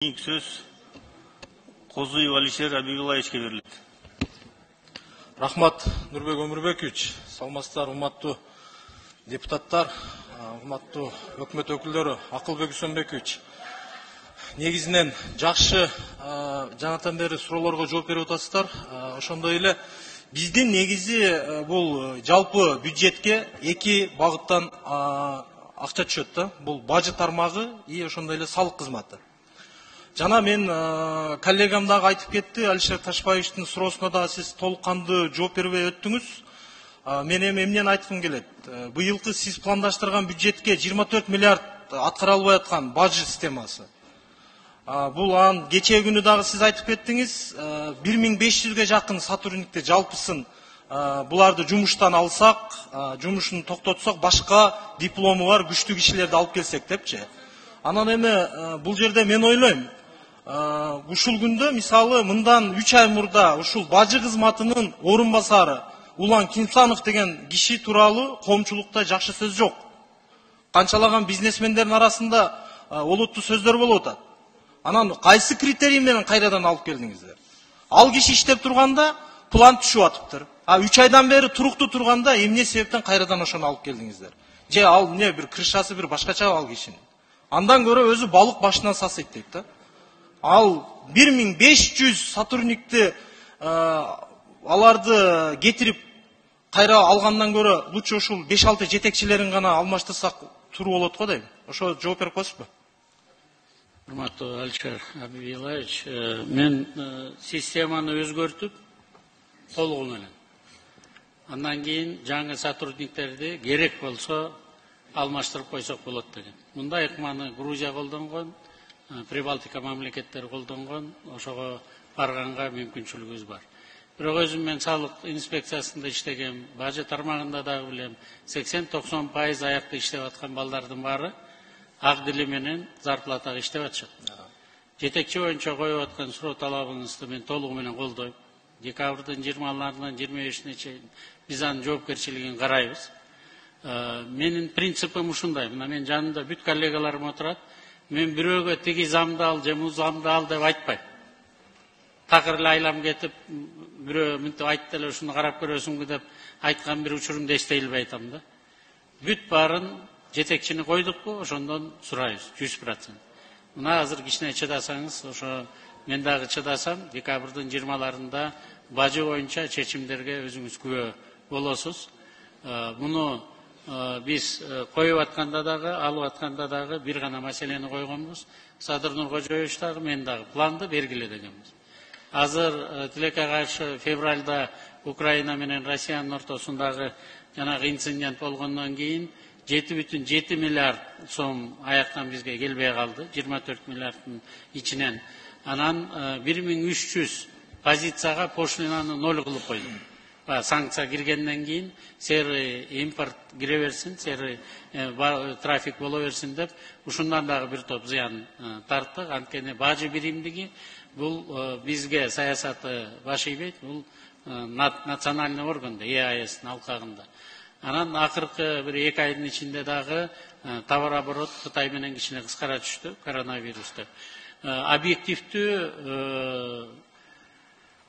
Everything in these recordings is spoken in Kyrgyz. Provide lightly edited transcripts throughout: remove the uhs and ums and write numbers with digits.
İlk söz Козуев Алишер Абибуллаевичке берилет. Рахмат, Нурбек Өмүрбекович. Саламатсыздар, урматтуу депутаттар, урматтуу өкмөт өкүлдөрү, Акылбек Үсөнбекович. Негизинен жакшы жанатан бери суроолорго жооп берип атасыздар. Ошондой эле биздин негизи бул жалпы бюджетке эки багыттан акча түшөт да. Бул бажы тармагы и ошондой эле салык кызматы. Жана мен коллегам дагы айтып кетти, Алишер Ташбаевичтин суроосуна да сиз толук кандуу жооп бербей өттүңүз. Мен эмнени айткым келет? Быйылкы сиз пландаштырган бюджетке 24 миллиард аткара албай аткан бажы системасы. Бул ан кечээ күнү дагы сиз айтып кеттиңиз, 1500ге жакын сотрудникти жалпысын буларды жумуштан алсак, жумушун токтотсок, башка диплому бар күчтүү кишилерди алып келсек депчи. Анан эми бул жерде мен ойлойм, ушул күндө мисалы мындан 3 ай мурда ушул бажы кызматынын орун басары Улан Кинсанов деген киши тууралуу коомчулукта жакшы сөз жок. Канчалаган бизнесмендердин арасында олуттуу сөздөр болуп атат. Анан кайсы критерий менен кайрадан алып келдиңиздер? Ал киши иштеп турганда план түшүп атыптыр. 3 айдан бери туруктуу турганда эмне себептен кайрадан ошону алып келдиңиздер? Же ал эмне бир крышасы бир башкача ал кишинин? Андан көрө өзү балык башынан сасыйт дейт да. Ал 1500 сотрудникти аларды кетирип кайра алгандан көрө лучше ушул 5-6 жетекчилерин гана алмаштырсак туруу болот го дейм. Ошо жооп берип коесузбу? Урматтуу Алишер Абибуллаевич, мен системаны өзгөртүп толугу менен. Андан кийин жаңы сотрудниктерди керек болсо алмаштырып койсок болот деген. Мындай ыкманы Грузия колдонгон, Прибалтика мамлекеттери колдонгон, ошого барганга мүмкүнчүлүгүбүз бар. Бирок өзүм мен салык инспекциясында иштеген, бажы тармагында дагы билем, 80-90% аякта иштеп аткан балдардын баары ак дили менен зарплатага иштеп атышат. Жетекчи боюнча коюп аткан суроо талабыңызды мен толугу менен колдойм. Декабрдын 20-ларынан 25-ине чейин биз анын жоопкерчилигин карайбыз. Менин принципим ушундай. Мына мен жанымда бүт коллегаларым отурат. Мен бирөөгө тиги замды ал, же муз замды ал деп айтпайм. Такыр эле айлам кетип, бирөө мынтип айтты эле ушуну карап көрөсүңбү деп айткан бир учурумду эстей элбей атам да. Бүт баарын жетекчини койдукпу, ошондон сурайбыз 100%. Мына азыр кичине чыдасаңыз, ошо мен дагы чыдасам, декабрдын 20-ларында бажы боюнча чечимдерге өзүңүз күбө болосуз. Муну биз коюп атканда дагы, алып атканда дагы бир гана маселени койгонбуз. Садыр Нуркожоевич дагы, мен дагы планды бергиле дегенбиз. Азыр тилекке каршы февралда Украина менен Россиянын ортосундагы жанагы инцидент болгондон кийин 7,7 миллиард сом аяктан бизге келбей калды, 24 миллиарддын ичинен. Анан 1300 позицияга пошлинаны 0 кылып койдук. Санкция киргенден кийин серый импорт кире берсин, серый трафик боло берсин деп ушундан дагы бир топ зыян тарттык. Анткени бажы биримдиги бул бизге саясаты баш ийбейт, бул национальный органда, ЕАЭСтин алкагында. Анан акыркы бир 2 айдын ичинде дагы товар оборот Кытай менен кичине кыскара түштү, коронавирус деп. Объективдүү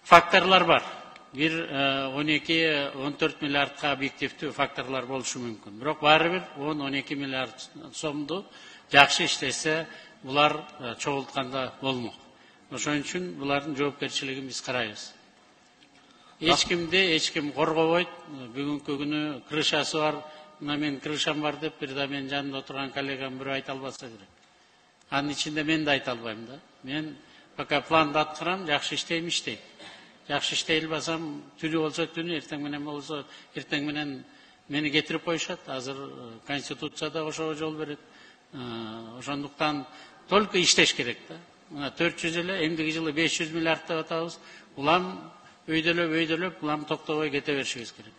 факторлор бар. Бир 12-14 миллиардка объективдүү факторлор болушу мүмкүн. Бирок баары бир 10-12 миллиард сомду жакшы иштесе, булар чогултканда болмок. Ошон үчүн булардын жоопкерчилигин биз карайбыз. Эч ким коргобойт. Бүгүнкү күнү крышасы бар, мына мен крышам бар деп бир да мен жанымда турган коллегам бирөө айта албаса керек. Анын ичинде мен да айта албайм да. Мен пока планды аткарам, жакшы иштейм. Жакшы иштей албасам, түнү болсо түнү, эртең менен болсо эртең менен мени кетирип коюшат. Азыр конституцияда ошого жол берет. Ошондуктан только иштеш керек да. Мына 400 эле, эмдиги жылы 500 миллиард деп атабыз. Улам өйдөлөп, улам токтобой кете беришибиз керек.